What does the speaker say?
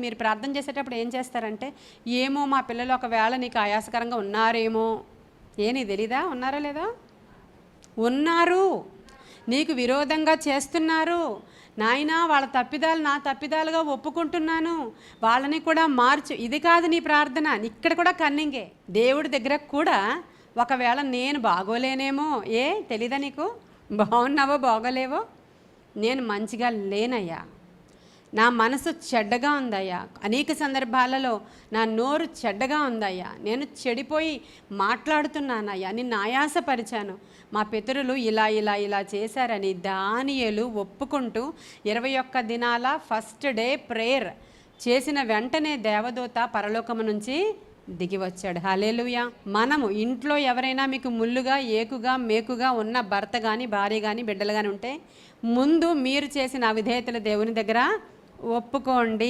మీరు ప్రార్థన చేసేటప్పుడు ఏం చేస్తారంటే, ఏమో మా పిల్లలు ఒకవేళ నీకు ఆయాసకరంగా ఉన్నారేమో, నీకు తెలీదా ఉన్నారా లేదా? ఉన్నారు, నీకు విరోధంగా చేస్తున్నారు నాయనా, వాళ్ళ తప్పిదాలు నా తప్పిదాలుగా ఒప్పుకుంటున్నాను, వాళ్ళని కూడా మార్చు. ఇది కాదు నీ ప్రార్థన, ఇక్కడ కూడా కన్నింగే. దేవుడి దగ్గర కూడా ఒకవేళ నేను బాగోలేనేమో, తెలీదా నీకు? బాగున్నావో బాగోలేవో, నేను మంచిగా లేనయ్యా, నా మనసు చెడ్డగా ఉందయ్యా, అనేక సందర్భాలలో నా నోరు చెడ్డగా ఉందయ్యా, నేను చెడిపోయి మాట్లాడుతున్నానయ్యా, నిన్ను ఆయాసపరిచాను, మా పితరులు ఇలా ఇలా ఇలా చేశారని దానియేలు ఒప్పుకుంటూ 21 దినాల ఫస్ట్ డే ప్రేయర్ చేసిన వెంటనే దేవదూత పరలోకము నుంచి దిగి వచ్చాడు. హల్లెలూయా. మనము ఇంట్లో ఎవరైనా మీకు ముల్లుగా ఏకుగా మేకుగా ఉన్న భర్త కానీ భార్య కానీ బిడ్డలు కానీ ఉంటే ముందు మీరు చేసిన అవిధేయతలు దేవుని దగ్గర ఒప్పుకోండి.